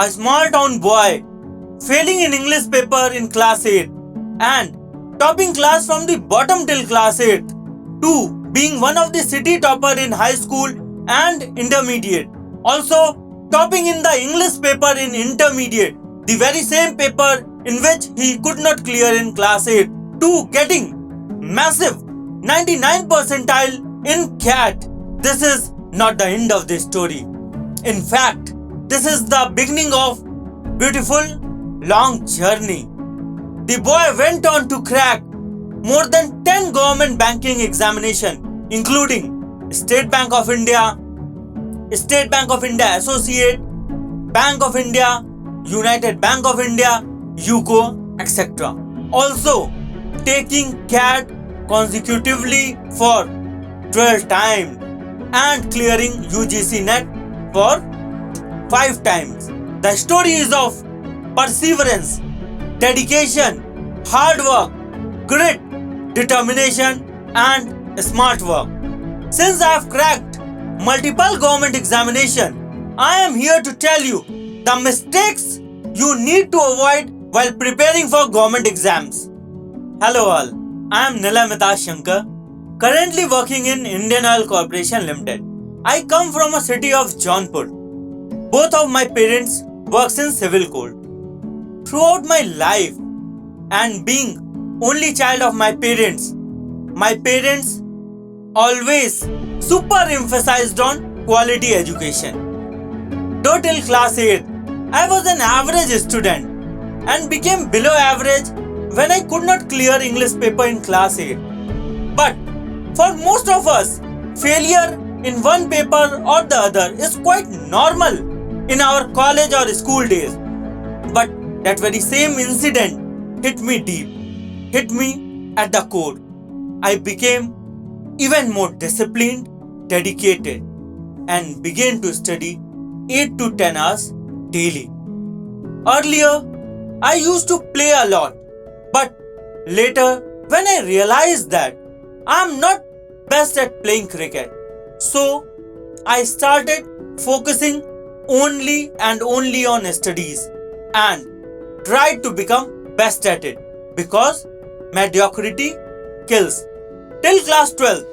a small town boy failing in English paper in class 8 and topping class from the bottom till class 8 to being one of the city topper in high school and intermediate. Also topping in the English paper in intermediate, the very same paper in which he could not clear in class 8, to getting massive 99 percentile in CAT. This is not the end of the story. In fact, this is the beginning of beautiful long journey. The boy went on to crack more than 10 government banking examination, including State Bank of India, State Bank of India Associate, Bank of India, United Bank of India, UCO, etc. Also taking CAT consecutively for 12 times and clearing UGC net for 5 times. The story is of perseverance, dedication, hard work, grit, determination and smart work. Since I have cracked multiple government examinations, I am here to tell you the mistakes you need to avoid while preparing for government exams. Hello all, I am Nilamita Shankar, currently working in Indian Oil Corporation Limited. I come from a city of Jaunpur. Both of my parents works in civil court. Throughout my life and being only child of my parents always super emphasized on quality education. Though till class 8, I was an average student and became below average when I could not clear English paper in class 8. But for most of us, failure in one paper or the other is quite normal in our college or school days. But that very same incident hit me deep, hit me at the core. I became even more disciplined, dedicated, and began to study 8 to 10 hours daily. Earlier, I used to play a lot, but later, when I realized that I am not best at playing cricket, so I started focusing only and only on studies and tried to become best at it because mediocrity kills. Till class 12,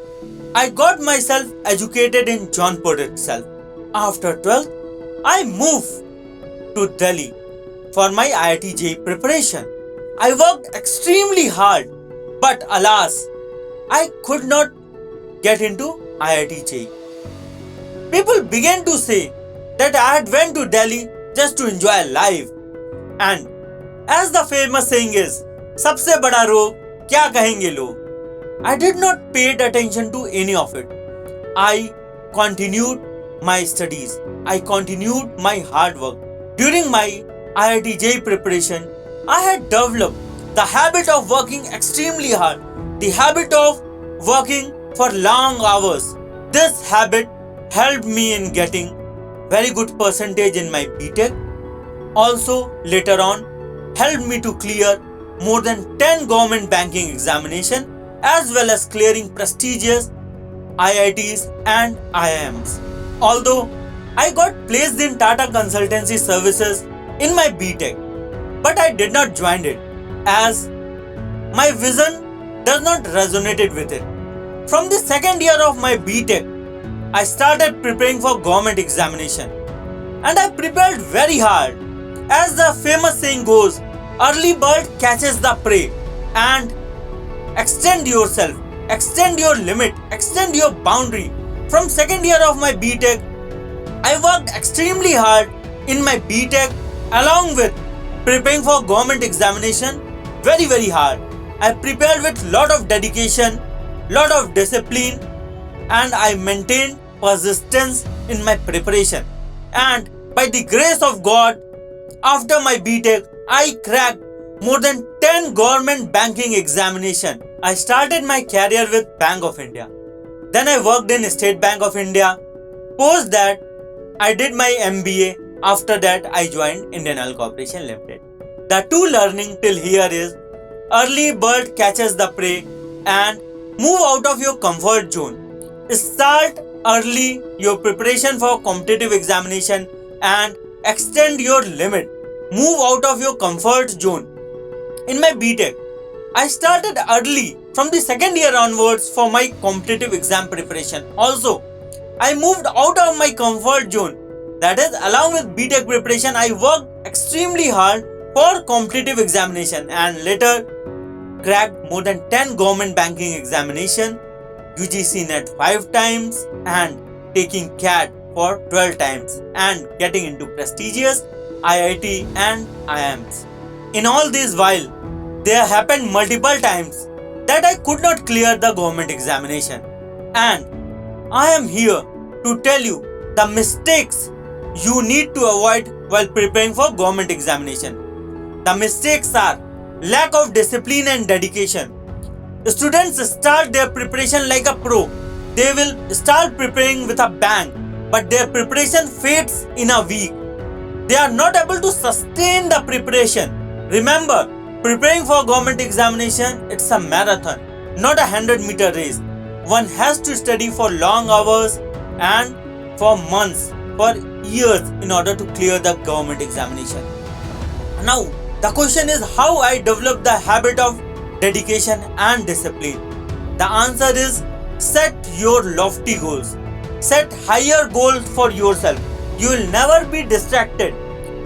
I got myself educated in Jaunpur itself. After 12th, I moved to Delhi for my IIT JEE preparation. I worked extremely hard, but alas, I could not get into IIT JEE. People began to say that I had went to Delhi just to enjoy life. And as the famous saying is, सबसे बड़ा रोग क्या कहेंगे लोग? I did not pay attention to any of it. I continued my studies. I continued my hard work. During my IIT JEE preparation, I had developed the habit of working extremely hard, the habit of working for long hours. This habit helped me in getting very good percentage in my BTech. Also, later on, helped me to clear more than 10 government banking examinations as well as clearing prestigious IITs and IIMs. Although I got placed in Tata Consultancy Services in my BTech, but I did not join it as my vision does not resonate with it. From the second year of my BTech, I started preparing for government examination and I prepared very hard. As the famous saying goes, early bird catches the prey, and extend yourself, extend your limit, extend your boundary. From second year of my BTech, I worked extremely hard in my BTech along with preparing for government examination very hard. I prepared with lot of dedication, lot of discipline, and I maintained persistence in my preparation. And by the grace of God, after my BTech, I cracked more than 10 government banking examination. I started my career with Bank of India. Then I worked in State Bank of India. Post that, I did my MBA. After that, I joined Indian Oil Corporation Limited. The two learning till here is early bird catches the prey and move out of your comfort zone. Start early your preparation for competitive examination and extend your limit, move out of your comfort zone. In my BTech, I started early from the second year onwards for my competitive exam preparation. Also, I moved out of my comfort zone. That is, along with BTech preparation, I worked extremely hard for competitive examination and later cracked more than 10 government banking examination, UGC net 5 times and taking CAT for 12 times and getting into prestigious IIT and IIMs. In all this while, there happened multiple times that I could not clear the government examination. And I am here to tell you the mistakes you need to avoid while preparing for government examination. The mistakes are lack of discipline and dedication. Students start their preparation like a pro. They will start preparing with a bang, but their preparation fades in a week. They are not able to sustain the preparation. Remember, preparing for government examination, it's a marathon, not a 100-meter race. One has to study for long hours and for months, for years in order to clear the government examination. Now, the question is how I develop the habit of dedication and discipline. The answer is set your lofty goals. Set higher goals for yourself. You will never be distracted.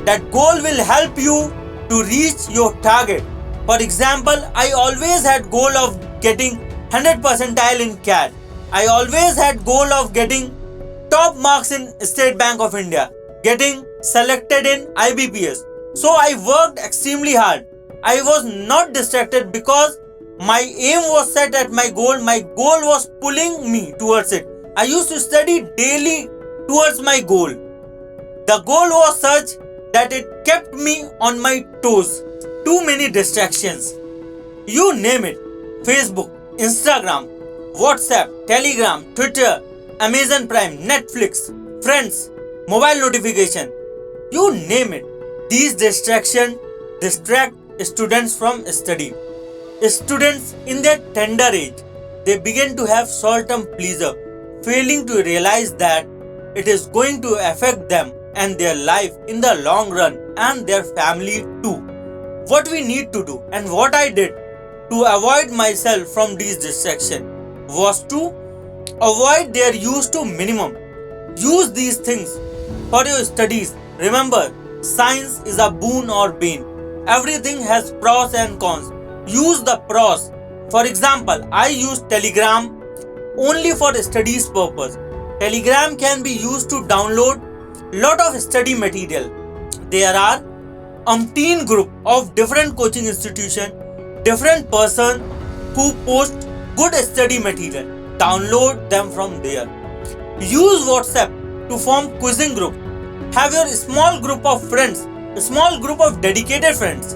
That goal will help you to reach your target. For example, I always had goal of getting 100 percentile in CAT. I always had goal of getting top marks in State Bank of India, getting selected in IBPS. So I worked extremely hard. I was not distracted because my aim was set at my goal. My goal was pulling me towards it. I used to study daily towards my goal. The goal was such that it kept me on my toes. Too many distractions. You name it. Facebook, Instagram, WhatsApp, Telegram, Twitter, Amazon Prime, Netflix, friends, mobile notification. You name it. These distractions distract students from study. Students in their tender age, they begin to have short-term pleasure, failing to realize that it is going to affect them and their life in the long run and their family too. What we need to do and what I did to avoid myself from these distractions was to avoid their use to minimum. Use these things for your studies. Remember, science is a boon or bane. Everything has pros and cons. Use the pros. For example, I use Telegram only for studies purpose. Telegram can be used to download lot of study material. There are umpteen group of different coaching institution, different person who post good study material. Download them from there. Use WhatsApp to form quizzing group. Have your small group of friends, a small group of dedicated friends,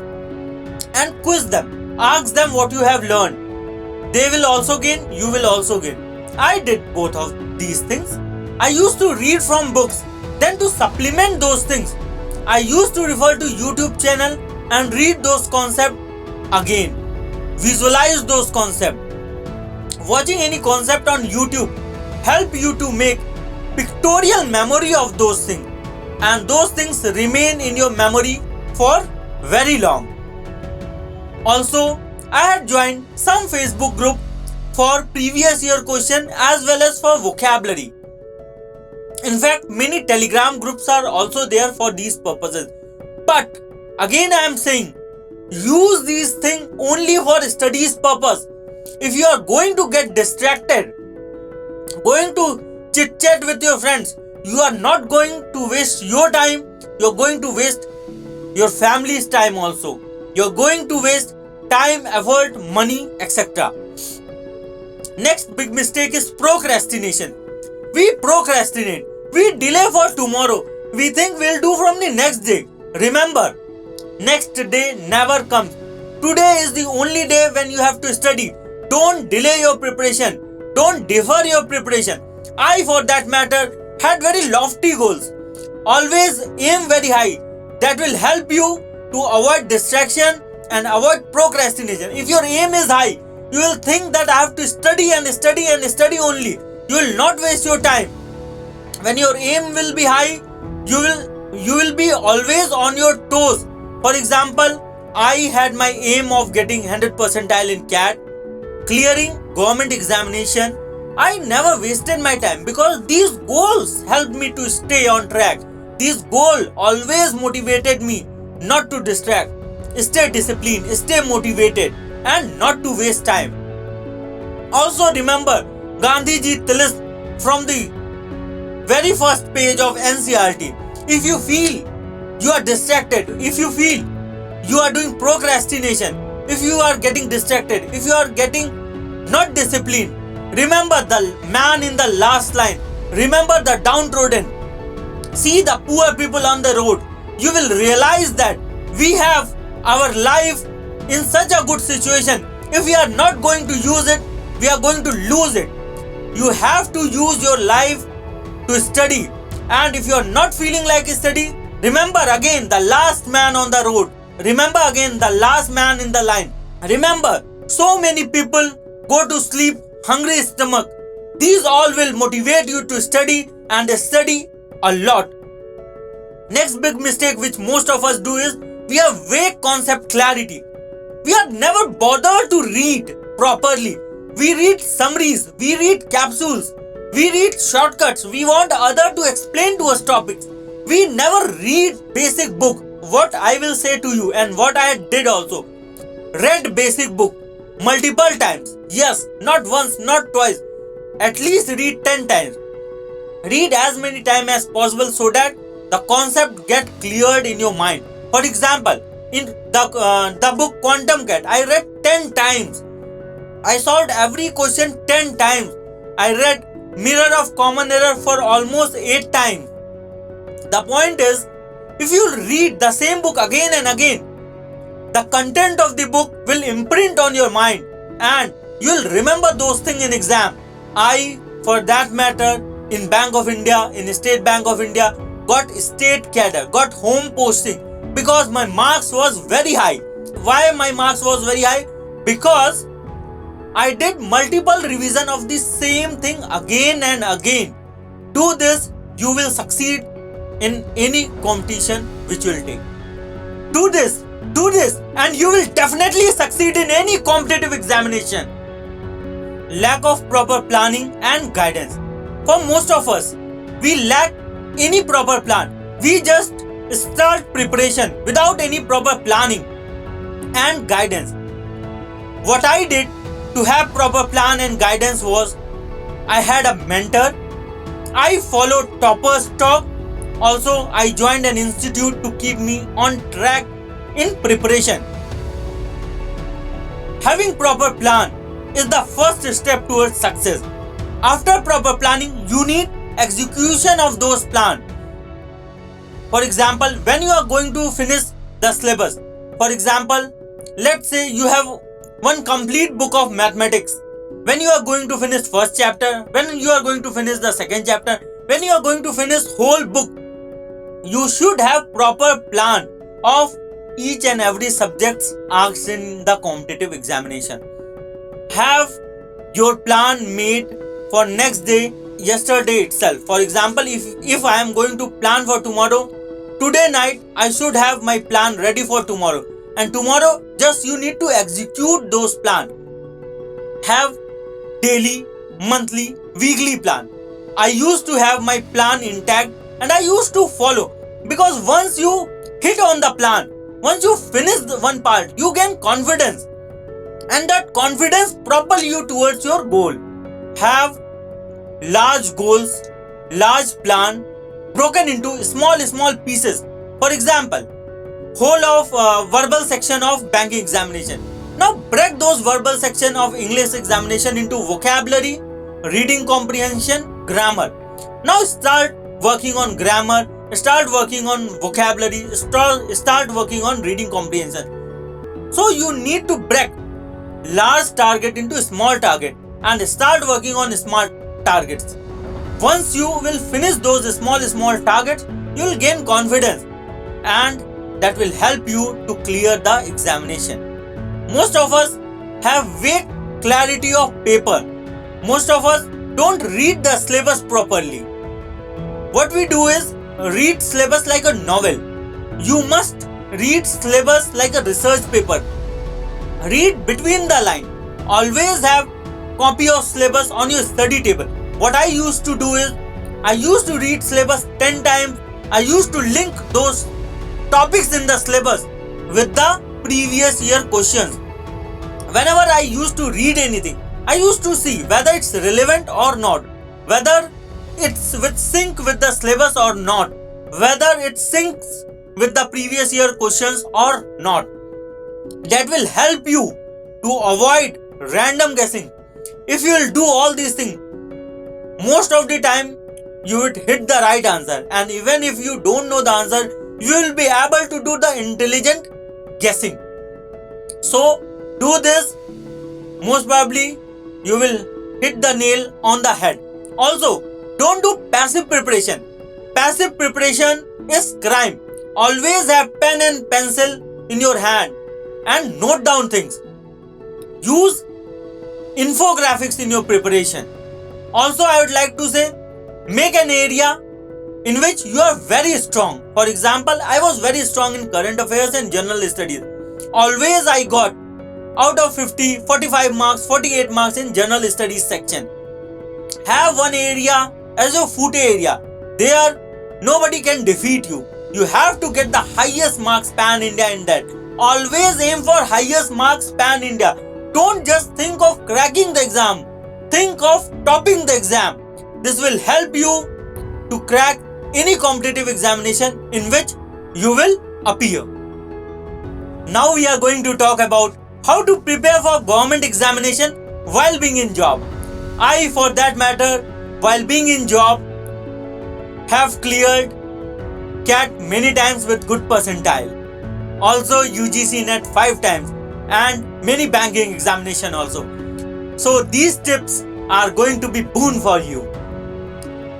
and quiz them. Ask them what you have learned. They will also gain, you will also gain. I did both of these things. I used to read from books. Then to supplement those things, I used to refer to YouTube channel and read those concepts again. Visualize those concepts. Watching any concept on YouTube help you to make pictorial memory of those things. And those things remain in your memory for very long. Also, I had joined some Facebook group for previous year question as well as for vocabulary. In fact, many Telegram groups are also there for these purposes. But again I am saying, use these things only for studies purpose. If you are going to get distracted, going to chit chat with your friends, you are not going to waste your time, you are going to waste your family's time also. You are going to waste time, effort, money, etc. Next big mistake is procrastination. We procrastinate. We delay for tomorrow. We think we'll do from the next day. Remember, next day never comes. Today is the only day when you have to study. Don't delay your preparation. Don't defer your preparation. I, for that matter, had very lofty goals. Always aim very high. That will help you to avoid distraction and avoid procrastination. If your aim is high, you will think that I have to study and study and study only. You will not waste your time. When your aim will be high, you will you will be always on your toes. For example, I had my aim of getting 100 percentile in CAT, clearing government examination. I never wasted my time because these goals helped me to stay on track. These goals always motivated me not to distract, stay disciplined, stay motivated, and not to waste time. Also remember Gandhiji list from the very first page of NCRT. If you feel you are distracted, if you feel you are doing procrastination, if you are getting distracted, if you are getting not disciplined, remember the man in the last line. Remember the downtrodden. See the poor people on the road. You will realize that we have our life in such a good situation. If we are not going to use it, we are going to lose it. You have to use your life to study. And if you are not feeling like study, remember again the last man on the road. Remember again the last man in the line. Remember, so many people go to sleep hungry stomach. These all will motivate you to study and study a lot. Next big mistake which most of us do is we have vague concept clarity. We are never bothered to read properly. We read summaries, we read capsules, we read shortcuts. We want other to explain to us topics. We never read basic book. What I will say to you and what I did also. Read basic book multiple times. Yes, not once, not twice. At least read 10 times. Read as many times as possible so that the concept get cleared in your mind. For example, in the book Quantum Cat, I read 10 times. I solved every question 10 times. I read Mirror of Common Error for almost 8 times. The point is, if you read the same book again and again, the content of the book will imprint on your mind and you will remember those things in exam. I, for that matter, in Bank of India, in State Bank of India, got state cadre, got home posting because my marks was very high. Why my marks was very high? Because I did multiple revision of the same thing again and again. Do this, you will succeed in any competition which you will take. Do this, and you will definitely succeed in any competitive examination. Lack of proper planning and guidance. For most of us, we lack any proper plan. We just start preparation without any proper planning and guidance. What I did to have proper plan and guidance was I had a mentor. I followed toppers talk. Also, I joined an institute to keep me on track in preparation. Having proper plan is the first step towards success. After proper planning, you need execution of those plans. For example, when you are going to finish the syllabus, for example, let's say you have one complete book of mathematics. When you are going to finish first chapter, when you are going to finish the second chapter, when you are going to finish whole book, you should have proper plan of each and every subject asked in the competitive examination. Have your plan made for next day, yesterday itself. For example, if I am going to plan for tomorrow, today night I should have my plan ready for tomorrow. And tomorrow just you need to execute those plans. Have daily, monthly, weekly plan. I used to have my plan intact and I used to follow, because once you hit on the plan, once you finish the one part, you gain confidence, and that confidence propel you towards your goal. Have large goals, large plan broken into small pieces. For example, whole of verbal section of banking examination. Now break those verbal section of English examination into vocabulary, reading comprehension, grammar. Now start working on grammar, start working on vocabulary, start working on reading comprehension. So you need to break large target into small target and start working on small targets. Once you will finish those small targets, you will gain confidence and that will help you to clear the examination. Most of us have vague clarity of paper. Most of us don't read the syllabus properly. What we do is read syllabus like a novel. You must read syllabus like a research paper. Read between the line. Always have copy of syllabus on your study table. What I used to do is, I used to read syllabus 10 times. I used to link those topics in the syllabus with the previous year questions. Whenever I used to read anything, I used to see whether it's relevant or not, whether it's with sync with the syllabus or not, whether it syncs with the previous year questions or not. That will help you to avoid random guessing. If you will do all these things, most of the time you would hit the right answer, and even if you don't know the answer, you will be able to do the intelligent guessing. So do this, most probably you will hit the nail on the head. Also, don't do passive preparation. Passive preparation is crime. Always have pen and pencil in your hand and note down things. Use infographics in your preparation. Also, I would like to say, make an area in which you are very strong. For example, I was very strong in current affairs and general studies. Always I got out of 50, 45 marks, 48 marks in general studies section. Have one area as your forte area. There, nobody can defeat you. You have to get the highest marks pan India in that. Always aim for highest marks pan India. Don't just think of cracking the exam. Think of topping the exam. This will help you to crack any competitive examination in which you will appear. Now we are going to talk about how to prepare for government examination while being in job. I, for that matter, while being in job, have cleared CAT many times with good percentile. Also UGC NET 5 times and many banking examination also. So these tips are going to be boon for you.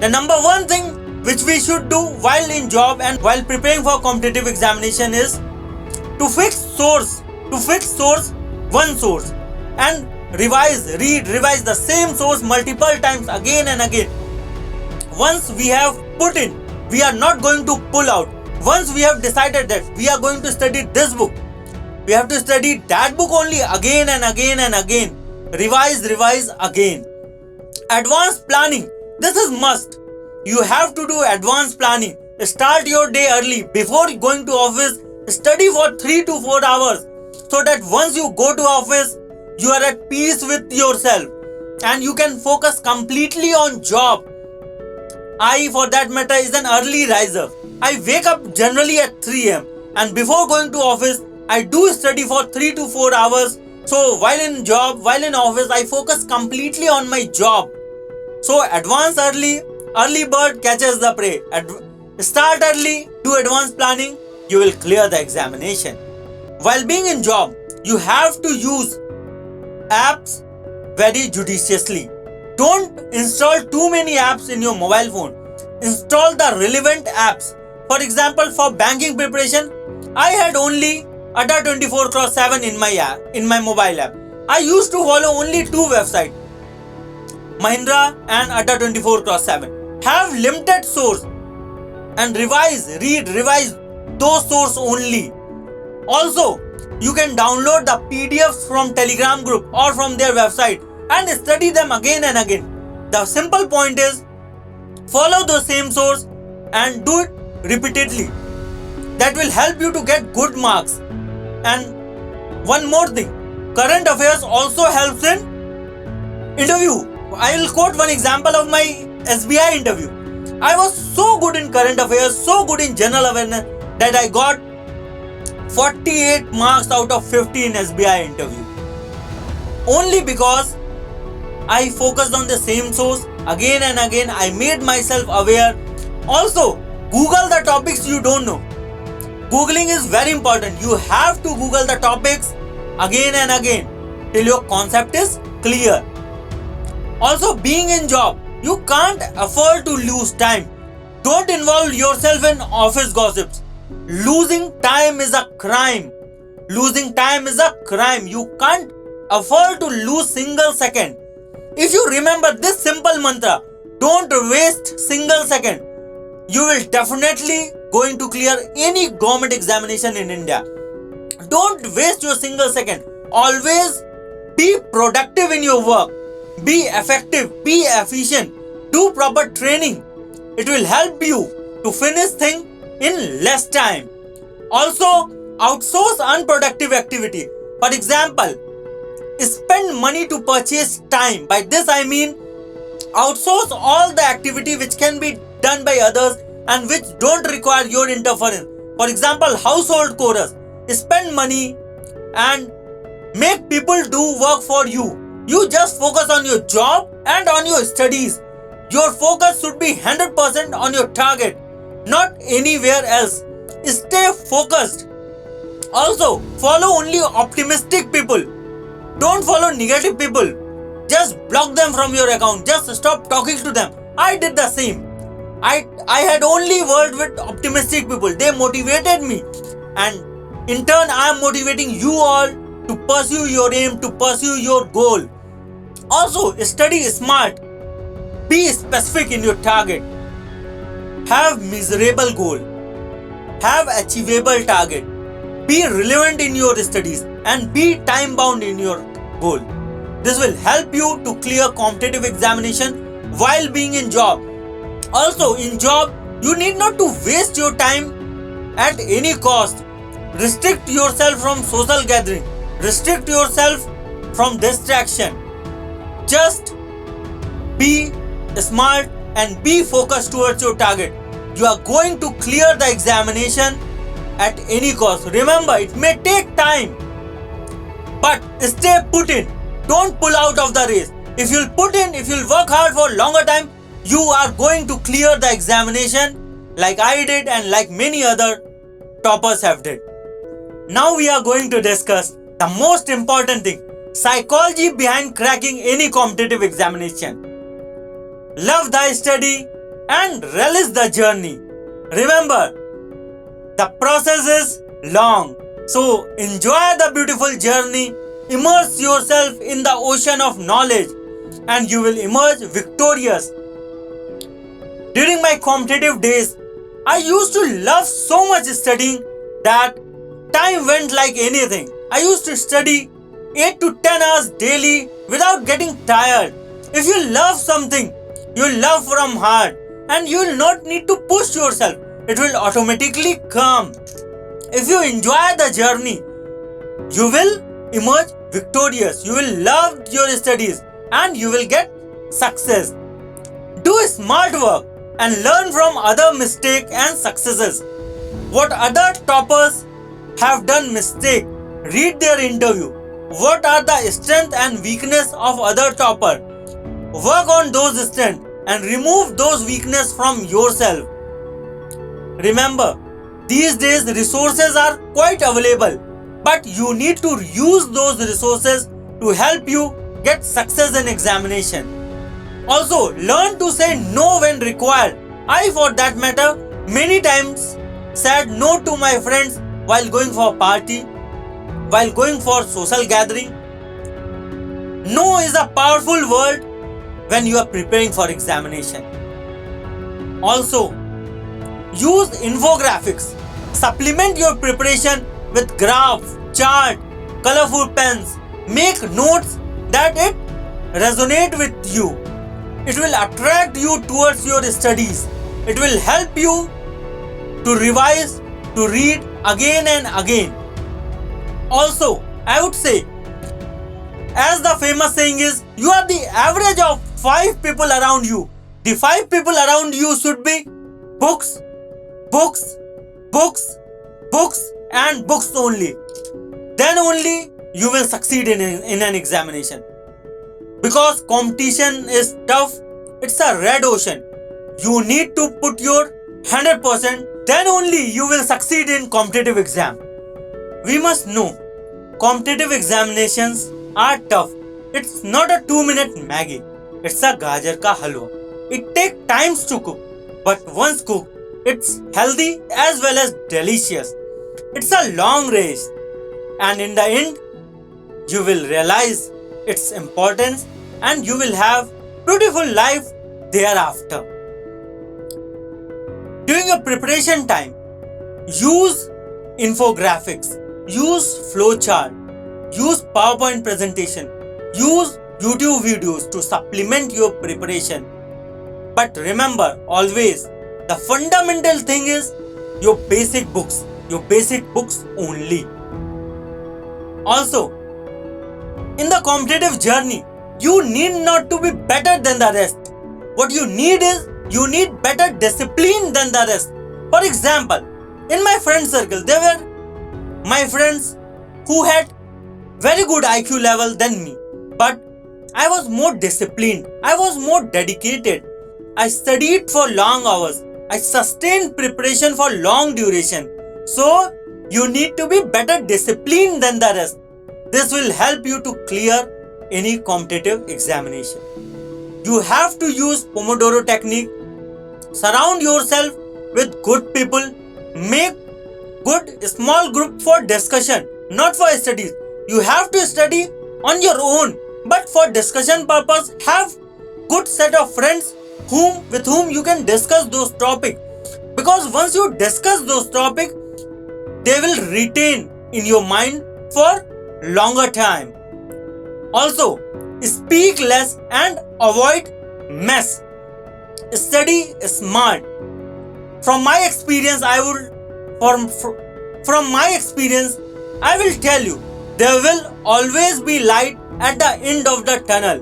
The number one thing which we should do while in job and while preparing for competitive examination is to fix one source and revise the same source multiple times again and again. Once we have put in, we are not going to pull out. Once we have decided that we are going to study this book, we have to study that book only again and again and again. Revise again. Advanced planning. This is must. You have to do advanced planning. Start your day early. Before going to office, study for 3 to 4 hours so that once you go to office, you are at peace with yourself and you can focus completely on job. I, for that matter, is an early riser. I wake up generally at 3 am and before going to office, I do study for 3 to 4 hours. So while in office, I focus completely on my job. So advance early bird catches the prey. Start early, do advanced planning, you will clear the examination. While being in job, you have to use apps very judiciously. Don't install too many apps in your mobile phone. Install the relevant apps. For example, for banking preparation, I had only ATA 24x7 in my mobile app. I used to follow only 2 websites, Mahindra and ATA 24x7. Have limited source and revise those source only. Also, you can download the PDFs from Telegram group or from their website and study them again and again. The simple point is, follow the same source and do it repeatedly. That will help you to get good marks. And one more thing, current affairs also helps in interview. I will quote one example of my SBI interview. I was so good in current affairs, so good in general awareness that I got 48 marks out of 50 in SBI interview. Only because I focused on the same source again and again. I made myself aware. Also, Google the topics you don't know. Googling is very important. You have to Google the topics again and again till your concept is clear. Also, being in job, you can't afford to lose time. Don't involve yourself in office gossips. Losing time is a crime. You can't afford to lose single second. If you remember this simple mantra, don't waste single second. you will definitely going to clear any government examination in India. Don't waste your single second. Always be productive in your work. Be effective, be efficient, do proper training. It will help you to finish things in less time. Also, outsource unproductive activity. For example, spend money to purchase time. By this I mean outsource all the activity which can be done by others and which don't require your interference. For example, household chores. Spend money and make people do work for you. You just focus on your job and on your studies. Your focus should be 100% on your target, not anywhere else. Stay focused. Also, follow only optimistic people. Don't follow negative people. Just block them from your account. Just stop talking to them. I did the same. I had only worked with optimistic people. They motivated me. And in turn, I am motivating you all to pursue your aim, to pursue your goal. Also, study smart. Be specific in your target. Have measurable goal. Have achievable target. Be relevant in your studies and be time bound in your goal. This will help you to clear competitive examination while being in job. Also, in job, you need not to waste your time at any cost. Restrict yourself from social gathering. Restrict yourself from distraction. Just be smart and be focused towards your target. You are going to clear the examination at any cost. Remember, it may take time, but stay put in. Don't pull out of the race. If you'll put in, if you'll work hard for longer time, you are going to clear the examination like I did and like many other toppers have did. Now we are going to discuss the most important thing, psychology behind cracking any competitive examination. Love the study and relish the journey. Remember, the process is long, so enjoy the beautiful journey. Immerse yourself in the ocean of knowledge and you will emerge victorious. During my competitive days, I used to love so much studying that time went like anything. I used to study 8 to 10 hours daily without getting tired. If you love something, you love from heart and you will not need to push yourself. It will automatically come. If you enjoy the journey, you will emerge victorious. You will love your studies and you will get success. Do smart work and learn from other mistakes and successes. What other toppers have done mistake, read their interview. What are the strength and weakness of other topper? Work on those strengths and remove those weakness from yourself. Remember, these days resources are quite available, but you need to use those resources to help you get success in examination. Also, learn to say no when required. I, for that matter, many times said no to my friends while going for a party, while going for social gathering. No is a powerful word when you are preparing for examination. Also, use infographics. Supplement your preparation with graphs, chart, colorful pens. Make notes that it resonate with you. It will attract you towards your studies. It will help you to revise, to read again and again. Also, I would say, as the famous saying is, you are the average of 5 people around you. The 5 people around you should be books, books, books, books and books only. Then only you will succeed in an examination. Because competition is tough, it's a red ocean. You need to put your 100%, then only you will succeed in competitive exam. We must know, competitive examinations are tough. It's not a 2-minute Maggie. It's a gajar ka halwa. It takes times to cook, but once cooked, it's healthy as well as delicious. It's a long race, and in the end, you will realize its importance and you will have beautiful life thereafter. During your preparation time, use infographics, use flowchart, use PowerPoint presentation, use YouTube videos to supplement your preparation. But remember always, the fundamental thing is your basic books only. Also, in the competitive journey, you need not to be better than the rest. What you need is, you need better discipline than the rest. For example, in my friend circle, there were my friends who had very good IQ level than me. But I was more disciplined. I was more dedicated. I studied for long hours. I sustained preparation for long duration. So, you need to be better disciplined than the rest. This will help you to clear any competitive examination. You have to use Pomodoro technique. Surround yourself with good people. Make good small group for discussion, not for studies. You have to study on your own, but for discussion purpose, have good set of friends with whom you can discuss those topics. Because once you discuss those topics, they will retain in your mind for longer time. Also, speak less and avoid mess. Study smart. From my experience, I will tell you, there will always be light at the end of the tunnel.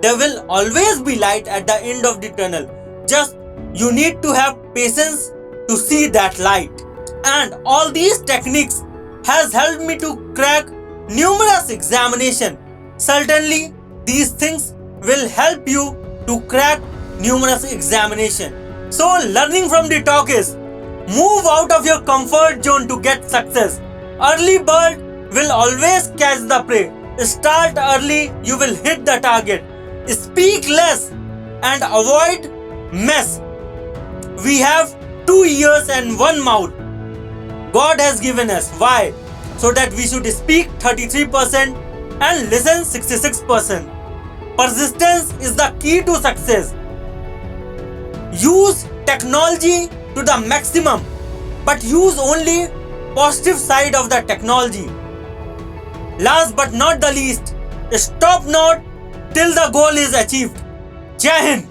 There will always be light at the end of the tunnel. Just you need to have patience to see that light. And all these techniques has helped me to crack numerous examinations. Certainly, these things will help you to crack numerous examinations. So, learning from the talk is, move out of your comfort zone to get success. Early bird will always catch the prey. Start early, you will hit the target. Speak less and avoid mess. We have 2 ears and 1 mouth. God has given us. Why? So that we should speak 33% and listen 66%. Persistence is the key to success. Use technology to the maximum, but use only positive side of the technology. Last but not the least, stop not till the goal is achieved. Jai Hind.